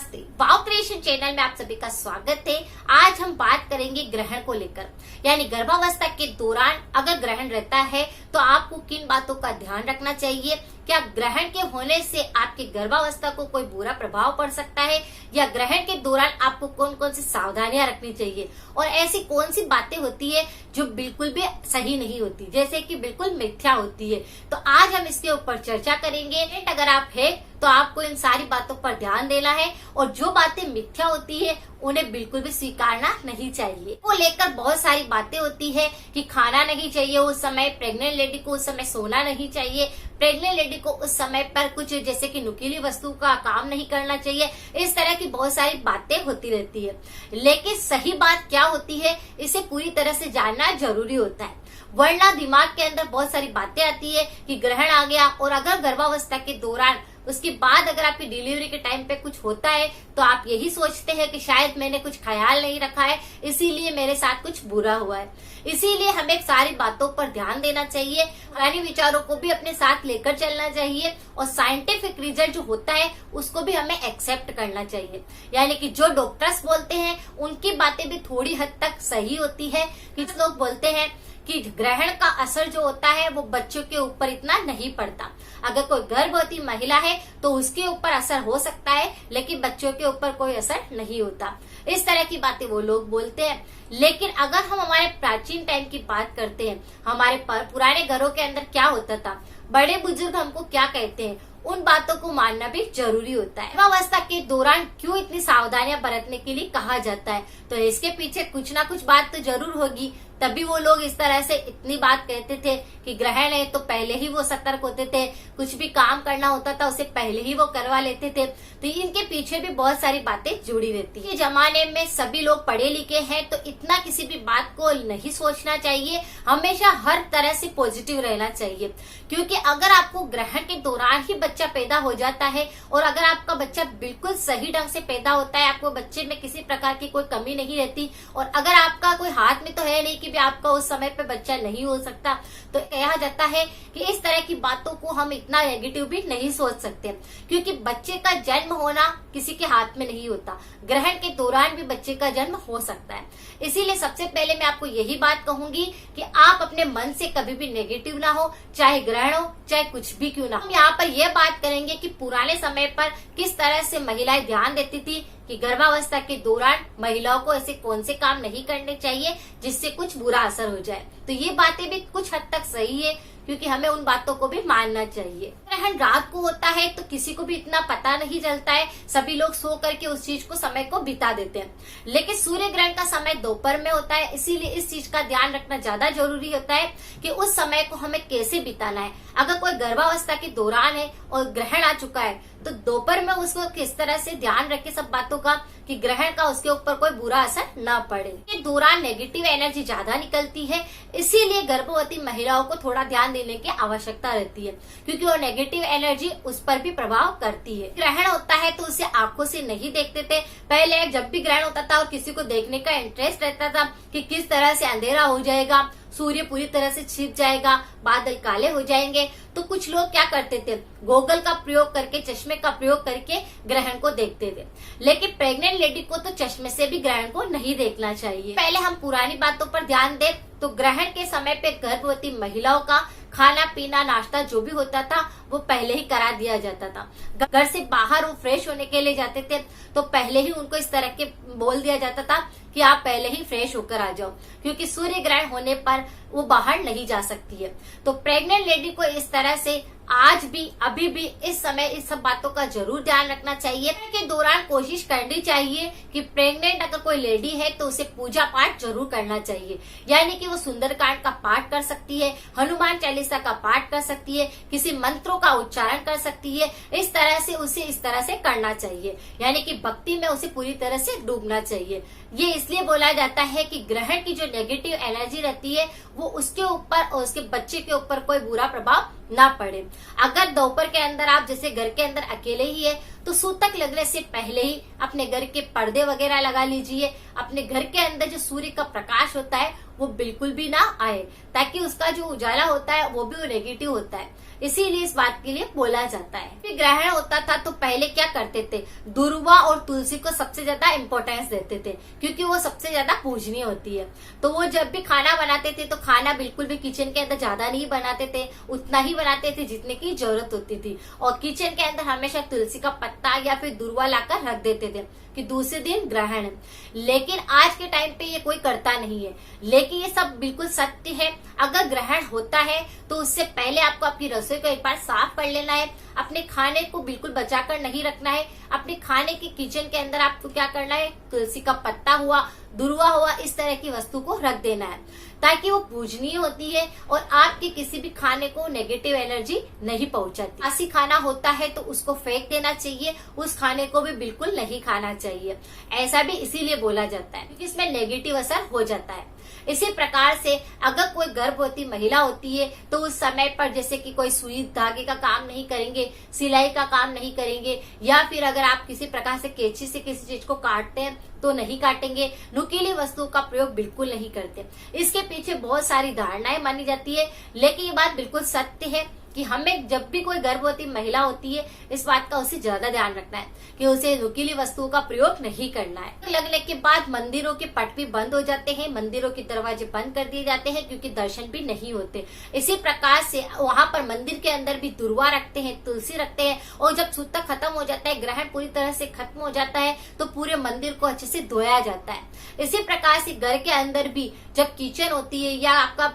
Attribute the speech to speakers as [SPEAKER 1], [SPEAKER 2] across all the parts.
[SPEAKER 1] वाव creation channel में आप सभी का स्वागत है। आज हम बात करेंगे ग्रहण को लेकर, यानी गर्भावस्था के दौरान अगर ग्रहण रहता है तो आपको किन बातों का ध्यान रखना चाहिए। क्या ग्रहण के होने से आपकी गर्भावस्था को कोई बुरा प्रभाव पड़ सकता है, या ग्रहण के दौरान आपको कौन कौन सी सावधानियां रखनी चाहिए, और ऐसी कौन सी बातें होती है जो बिल्कुल भी सही नहीं होती, जैसे कि बिल्कुल मिथ्या होती है। तो आज हम इसके ऊपर चर्चा करेंगे। अगर आप है तो आपको इन सारी बातों पर ध्यान देना है, और जो बातें मिथ्या होती है उन्हें बिल्कुल भी स्वीकारना नहीं चाहिए। वो लेकर बहुत सारी बातें होती है कि खाना नहीं चाहिए उस समय, प्रेग्नेंट लेडी को उस समय सोना नहीं चाहिए, प्रेग्नेंट लेडी को उस समय पर कुछ जैसे कि नुकीली वस्तु का काम नहीं करना चाहिए। इस तरह की बहुत सारी बातें होती रहती है, लेकिन सही बात क्या होती है इसे पूरी तरह से जानना जरूरी होता है, वरना दिमाग के अंदर बहुत सारी बातें आती है कि ग्रहण आ गया, और अगर गर्भावस्था के दौरान उसके बाद अगर आपकी डिलीवरी के टाइम पे कुछ होता है तो आप यही सोचते हैं कि शायद मैंने कुछ ख्याल नहीं रखा है, इसीलिए मेरे साथ कुछ बुरा हुआ है। इसीलिए हमें सारी बातों पर ध्यान देना चाहिए, पुराने विचारों को भी अपने साथ लेकर चलना चाहिए, और साइंटिफिक रिजल्ट जो होता है उसको भी हमें एक्सेप्ट करना चाहिए। यानी कि जो डॉक्टर्स बोलते हैं उनकी बातें भी थोड़ी हद तक सही होती है। कुछ लोग बोलते हैं कि ग्रहण का असर जो होता है वो बच्चों के ऊपर इतना नहीं पड़ता। अगर कोई गर्भवती महिला है तो उसके ऊपर असर हो सकता है, लेकिन बच्चों के ऊपर कोई असर नहीं होता। इस तरह की बातें वो लोग बोलते हैं। लेकिन अगर हम हमारे प्राचीन टाइम की बात करते हैं, हमारे पुराने घरों के अंदर क्या होता था, बड़े बुजुर्ग हमको क्या कहते हैं, उन बातों को मानना भी जरूरी होता है। गर्भावस्था के दौरान क्यों इतनी सावधानियां बरतने के लिए कहा जाता है, तो इसके पीछे कुछ ना कुछ बात तो जरूर होगी, तभी वो लोग इस तरह से इतनी बात कहते थे कि ग्रहण है तो पहले ही वो सतर्क होते थे, कुछ भी काम करना होता था उसे पहले ही वो करवा लेते थे। तो इनके पीछे भी बहुत सारी बातें जुड़ी रहती है। जमाने में सभी लोग पढ़े लिखे हैं तो इतना किसी भी बात को नहीं सोचना चाहिए, हमेशा हर तरह से पॉजिटिव रहना चाहिए। क्योंकि अगर आपको ग्रहण के दौरान ही बच्चा पैदा हो जाता है, और अगर आपका बच्चा बिल्कुल सही ढंग से पैदा होता है, आपको बच्चे में किसी प्रकार की कोई कमी नहीं रहती, और अगर आपका कोई हाथ में तो है नहीं कि भी आपका उस समय पे बच्चा नहीं हो सकता, तो कहा जाता है कि इस तरह की बातों को हम इतना नेगेटिव भी नहीं सोच सकते। क्योंकि बच्चे का जन्म होना किसी के हाथ में नहीं होता, ग्रहण के दौरान भी बच्चे का जन्म हो सकता है। इसीलिए सबसे पहले मैं आपको यही बात कहूंगी कि आप अपने मन से कभी भी नेगेटिव ना हो, चाहे ग्रहण हो चाहे कुछ भी क्यों ना हो। हम यहाँ पर यह बात करेंगे कि पुराने समय पर किस तरह से महिलाएं ध्यान देती थी कि गर्भावस्था के दौरान महिलाओं को ऐसे कौन से काम नहीं करने चाहिए जिससे कुछ बुरा असर हो जाए। तो ये बातें भी कुछ हद तक सही है, क्योंकि हमें उन बातों को भी मानना चाहिए। ग्रहण रात को होता है तो किसी को भी इतना पता नहीं चलता है, सभी लोग सो करके उस चीज को समय को बिता देते हैं। लेकिन सूर्य ग्रहण का समय दोपहर में होता है, इसीलिए इस चीज का ध्यान रखना ज्यादा जरूरी होता है कि उस समय को हमें कैसे बिताना है। अगर कोई गर्भावस्था के दौरान है और ग्रहण आ चुका है तो दोपहर में उसको किस तरह से ध्यान रखे सब बातों का कि ग्रहण का उसके ऊपर कोई बुरा असर न पड़े। के दौरान नेगेटिव एनर्जी ज्यादा निकलती है, इसीलिए गर्भवती महिलाओं को थोड़ा ध्यान देने की आवश्यकता रहती है, क्योंकि वो नेगेटिव एनर्जी उस पर भी प्रभाव करती है। ग्रहण होता है तो उसे आंखों से नहीं देखते थे। पहले जब भी ग्रहण होता था और किसी को देखने का इंटरेस्ट रहता था कि किस तरह से अंधेरा हो जाएगा, सूर्य पूरी तरह से छिप जाएगा, बादल काले हो जाएंगे, तो कुछ लोग क्या करते थे, गॉगल का प्रयोग करके, चश्मे का प्रयोग करके ग्रहण को देखते थे। लेकिन प्रेग्नेंट लेडी को तो चश्मे से भी ग्रहण को नहीं देखना चाहिए। पहले हम पुरानी बातों पर ध्यान दें तो ग्रहण के समय पे गर्भवती महिलाओं का खाना पीना नाश्ता जो भी होता था वो पहले ही करा दिया जाता था। घर से बाहर वो फ्रेश होने के लिए जाते थे तो पहले ही उनको इस तरह के बोल दिया जाता था कि आप पहले ही फ्रेश होकर आ जाओ, क्योंकि सूर्य ग्रहण होने पर वो बाहर नहीं जा सकती है। तो प्रेग्नेंट लेडी को इस तरह से आज भी अभी भी इस समय इस सब बातों का जरूर ध्यान रखना चाहिए। के दौरान कोशिश करनी चाहिए कि प्रेग्नेंट अगर कोई लेडी है तो उसे पूजा पाठ जरूर करना चाहिए, यानी कि वो सुंदरकांड का पाठ कर सकती है, हनुमान चालीसा का पाठ कर सकती है, किसी मंत्रों का उच्चारण कर सकती है। इस तरह से उसे इस तरह से करना चाहिए, यानी कि भक्ति में उसे पूरी तरह से डूबना चाहिए। ये इसलिए बोला जाता है कि ग्रहण की जो नेगेटिव एनर्जी रहती है वो उसके ऊपर और उसके बच्चे के ऊपर कोई बुरा प्रभाव ना पड़े। अगर दोपहर के अंदर आप जैसे घर के अंदर अकेले ही है तो सूतक लगने से पहले ही अपने घर के पर्दे वगैरह लगा लीजिए। अपने घर के अंदर जो सूर्य का प्रकाश होता है वो बिल्कुल भी ना आए, ताकि उसका जो उजाला होता है वो भी वो नेगेटिव होता है, इसीलिए इस बात के लिए बोला जाता है। फिर ग्रहण होता था तो पहले क्या करते थे, दुर्वा और तुलसी को सबसे ज्यादा इम्पोर्टेंस देते थे, क्योंकि वो सबसे ज्यादा पूजनीय होती है। तो वो जब भी खाना बनाते थे तो खाना बिल्कुल भी किचन के अंदर ज्यादा नहीं बनाते थे, उतना ही बनाते थे जितने की जरूरत होती थी। और किचन के अंदर हमेशा तुलसी का पत्ता या फिर दुर्वा लाकर रख देते थे कि दूसरे दिन ग्रहण है। लेकिन आज के टाइम पे ये कोई करता नहीं है, लेकिन ये सब बिल्कुल सत्य है। अगर ग्रहण होता है तो उससे पहले आपको आपकी रसोई को एक बार साफ कर लेना है, अपने खाने को बिल्कुल बचाकर नहीं रखना है। अपने खाने की किचन के अंदर आपको क्या करना है, तुलसी का पत्ता हुआ, दुर्वा हुआ, इस तरह की वस्तु को रख देना है, ताकि वो पूजनीय होती है और आपके किसी भी खाने को नेगेटिव एनर्जी नहीं पहुंचाती। बासी खाना होता है तो उसको फेंक देना चाहिए, उस खाने को भी बिल्कुल नहीं खाना चाहिए। ऐसा भी इसीलिए बोला जाता है क्योंकि इसमें नेगेटिव असर हो जाता है। इसी प्रकार से अगर कोई गर्भवती महिला होती है तो उस समय पर जैसे कि कोई सुई धागे का काम नहीं करेंगे, सिलाई का काम नहीं करेंगे, या फिर अगर आप किसी प्रकार से कैंची से किसी चीज को काटते हैं तो नहीं काटेंगे, नुकीली वस्तुओं का प्रयोग बिल्कुल नहीं करते। इसके पीछे बहुत सारी धारणाएं मानी जाती है, लेकिन ये बात बिल्कुल सत्य है कि हमें जब भी कोई गर्भवती महिला होती है इस बात का उसे ज्यादा ध्यान रखना है कि उसे नुकीली वस्तुओं का प्रयोग नहीं करना है। लगने के बाद मंदिरों के पट भी बंद हो जाते हैं, मंदिरों के दरवाजे बंद कर दिए जाते हैं, क्योंकि दर्शन भी नहीं होते। इसी प्रकार से वहां पर मंदिर के अंदर भी दुर्वा रखते हैं, तुलसी रखते हैं, और जब सूतक खत्म हो जाता है, ग्रहण पूरी तरह से खत्म हो जाता है, तो पूरे मंदिर को अच्छे से धोया जाता है। इसी प्रकार से घर के अंदर भी जब किचन होती है या आपका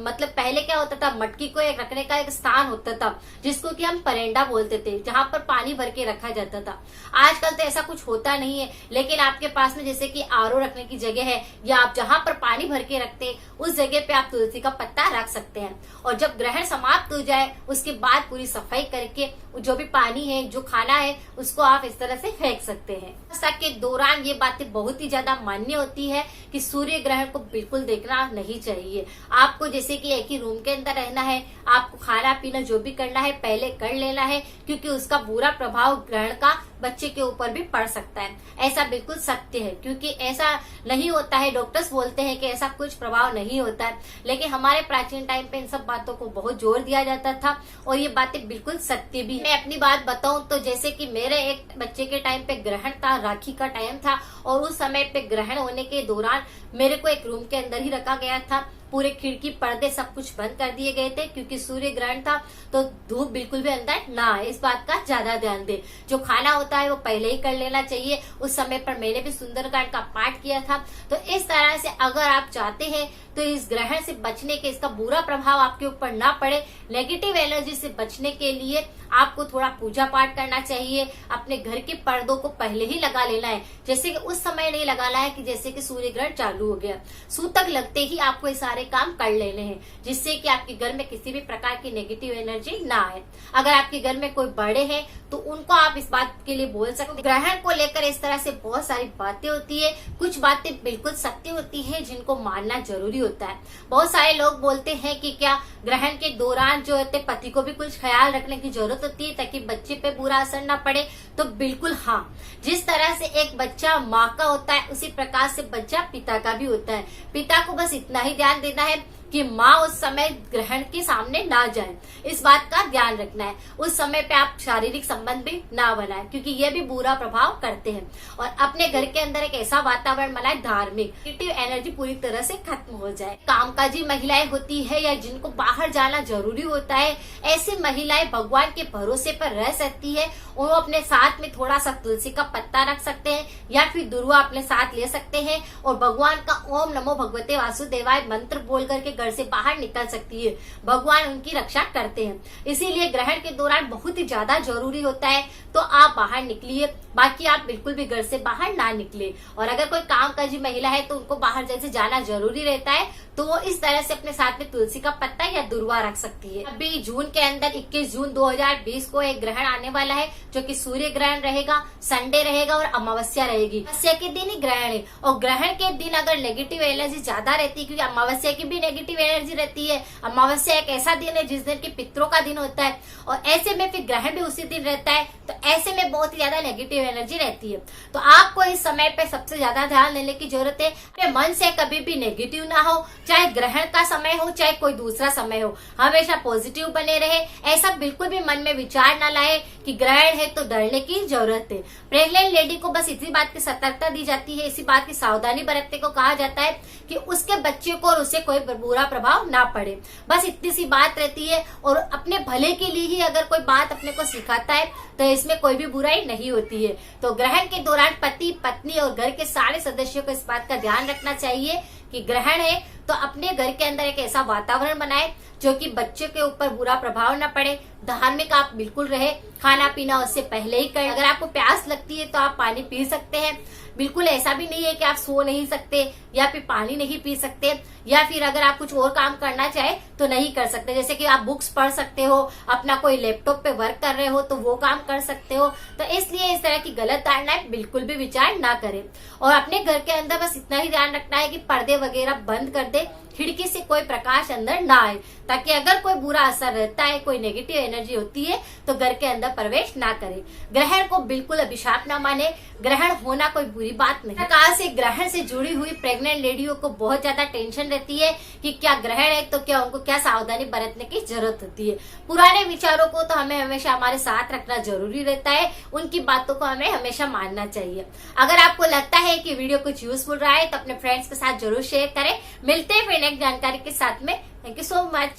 [SPEAKER 1] मतलब पहले क्या होता था, मटकी को एक रखने का एक स्थान होता था जिसको कि हम परेंडा बोलते थे, जहां पर पानी भर के रखा जाता था। आजकल तो ऐसा कुछ होता नहीं है, लेकिन आपके पास में जैसे कि आरओ रखने की जगह है, या आप जहां पर पानी भर के रखते हैं उस जगह पे आप तुलसी का पत्ता रख सकते हैं। और जब ग्रहण समाप्त हो जाए उसके बाद पूरी सफाई करके जो भी पानी है, जो खाना है, उसको आप इस तरह से फेंक सकते हैं। के दौरान ये बातें बहुत ही ज्यादा मान्य होती है कि सूर्य ग्रहण को बिल्कुल देखना नहीं चाहिए। आपको जैसे कि एक ही रूम के अंदर रहना है, आपको खाना पीना जो भी करना है पहले कर लेना है, क्योंकि उसका बुरा प्रभाव ग्रहण का बच्चे के ऊपर भी पड़ सकता है। ऐसा बिल्कुल सत्य है, क्योंकि ऐसा नहीं होता है। डॉक्टर्स बोलते हैं कि ऐसा कुछ प्रभाव नहीं होता है, लेकिन हमारे प्राचीन टाइम पे इन सब बातों को बहुत जोर दिया जाता था, और ये बातें बिल्कुल सत्य भी। मैं अपनी बात बताऊं तो जैसे कि मेरे एक बच्चे के टाइम पे ग्रहण था, राखी का टाइम था, और उस समय पे ग्रहण होने के दौरान मेरे को एक रूम के अंदर ही रखा गया था। पूरे खिड़की पर्दे सब कुछ बंद कर दिए गए थे, क्योंकि सूर्य ग्रहण था, तो धूप बिल्कुल भी अंदर ना आए, इस बात का ज्यादा ध्यान दे। जो खाना होता है वो पहले ही कर लेना चाहिए। उस समय पर मैंने भी सुंदरकांड का पाठ किया था। तो इस तरह से अगर आप चाहते हैं तो इस ग्रहण से बचने के, इसका बुरा प्रभाव आपके ऊपर ना पड़े, नेगेटिव एनर्जी से बचने के लिए आपको थोड़ा पूजा पाठ करना चाहिए। अपने घर के पर्दों को पहले ही लगा लेना है, जैसे कि उस समय नहीं लगाना है कि जैसे कि सूर्य ग्रहण चालू हो गया। सूतक लगते ही आपको ये सारे काम कर लेने हैं, जिससे कि आपके घर में किसी भी प्रकार की नेगेटिव एनर्जी ना आए। अगर आपके घर में कोई बड़े हैं तो उनको आप इस बात के लिए बोल सकते हैं। ग्रहण को लेकर इस तरह से बहुत सारी बातें होती है, कुछ बातें बिल्कुल सत्य होती है जिनको मानना जरूरी होता है। बहुत सारे लोग बोलते हैं कि क्या ग्रहण के दौरान जो होते पति को भी कुछ ख्याल रखने की जरूरत होती है ताकि बच्चे पे बुरा असर ना पड़े, तो बिल्कुल हाँ। जिस तरह से एक बच्चा माँ का होता है, उसी प्रकार से बच्चा पिता का भी होता है। पिता को बस इतना ही ध्यान देना है कि माँ उस समय ग्रहण के सामने ना जाए, इस बात का ध्यान रखना है। उस समय पे आप शारीरिक संबंध भी ना बनाए, क्योंकि ये भी बुरा प्रभाव करते हैं। और अपने घर के अंदर एक ऐसा वातावरण बनाए, धार्मिक नेगेटिव एनर्जी पूरी तरह से खत्म हो जाए। कामकाजी महिलाएं होती है या जिनको बाहर जाना जरूरी होता है, ऐसी महिलाएं भगवान के भरोसे पर रह सकती है। वो अपने साथ में थोड़ा सा तुलसी का पत्ता रख सकते हैं, या फिर दुर्वा अपने साथ ले सकते हैं, और भगवान का ओम नमो भगवते वासुदेवाय मंत्र बोल करके घर से बाहर निकल सकती है। भगवान उनकी रक्षा करते हैं। इसीलिए ग्रहण के दौरान बहुत ही ज्यादा जरूरी होता है, तो आप बाहर निकलिए, बाकी आप बिल्कुल भी घर से बाहर ना निकले। और अगर कोई कामकाजी महिला है तो उनको बाहर जैसे जाना जरूरी रहता है, तो वो इस तरह से अपने साथ में तुलसी का पत्ता या दुर्वा रख सकती है। अभी जून के अंदर 21 जून 2020 को एक ग्रहण आने वाला है, जो कि सूर्य ग्रहण रहेगा, संडे रहेगा और अमावस्या रहेगी। अमावस्या के दिन ही ग्रहण है, और ग्रहण के दिन अगर नेगेटिव एनर्जी ज्यादा रहती है, क्योंकि अमावस्या की भी नेगेटिव नेगेटिव एनर्जी रहती है। अमावस्या एक ऐसा दिन है जिस दिन की पितरों का दिन होता है और ऐसे में फिर ग्रहण भी उसी दिन रहता है, तो ऐसे में बहुत ही ज्यादा नेगेटिव एनर्जी रहती है। तो आपको इस समय पे सबसे ज्यादा ध्यान देने की जरूरत है, अपने मन से कभी भी नेगेटिव ना हो, चाहे ग्रहण का समय हो चाहे कोई दूसरा समय हो, हमेशा पॉजिटिव बने रहे। ऐसा बिल्कुल भी मन में विचार ना लाए कि ग्रहण है तो डरने की जरूरत है। प्रेग्नेंट लेडी को बस इसी बात की सतर्कता दी जाती है, इसी बात की सावधानी बरतने को कहा जाता है कि उसके बच्चे को और उसे कोई बुरा प्रभाव ना पड़े, बस इतनी सी बात रहती है। और अपने भले के लिए ही अगर कोई बात अपने को सिखाता है तो इसमें कोई भी बुराई नहीं होती है। तो ग्रहण के दौरान पति पत्नी और घर के सारे सदस्यों को इस बात का ध्यान रखना चाहिए कि ग्रहण है तो अपने घर के अंदर एक ऐसा वातावरण बनाए जो कि बच्चे के ऊपर बुरा प्रभाव न पड़े। धार्मिक आप बिल्कुल रहे, खाना पीना उससे पहले ही करें। अगर आपको प्यास लगती है तो आप पानी पी सकते हैं, बिल्कुल ऐसा भी नहीं है कि आप सो नहीं सकते या फिर पानी नहीं पी सकते, या फिर अगर आप कुछ और काम करना चाहे तो नहीं कर सकते। जैसे कि आप बुक्स पढ़ सकते हो, अपना कोई लैपटॉप पे वर्क कर रहे हो तो वो काम कर सकते हो। तो इसलिए इस तरह की गलत धारणाएं बिल्कुल भी विचार ना करें। और अपने घर के अंदर बस इतना ही ध्यान रखना है कि पर्दे वगैरह बंद कर दे, खिड़की से कोई प्रकाश अंदर ना आए, ताकि अगर कोई बुरा असर रहता है, कोई नेगेटिव एनर्जी होती है तो घर के अंदर प्रवेश ना करे। ग्रहण को बिल्कुल अभिशाप ना माने, ग्रहण होना कोई बुरी बात नहीं। प्रकार से ग्रहण से जुड़ी हुई प्रेग्नेंट लेडियों को बहुत ज्यादा टेंशन रहती है कि क्या ग्रहण है तो क्या उनको क्या सावधानी बरतने की जरूरत होती है। पुराने विचारों को तो हमें हमेशा हमारे साथ रखना जरूरी रहता है, उनकी बातों को हमें हमेशा मानना चाहिए। अगर आपको लगता है कि वीडियो कुछ यूजफुल रहा है तो अपने फ्रेंड्स के साथ जरूर शेयर करें। मिलते हैं फिर नेक्स्ट जानकारी के साथ में। Thank you so much.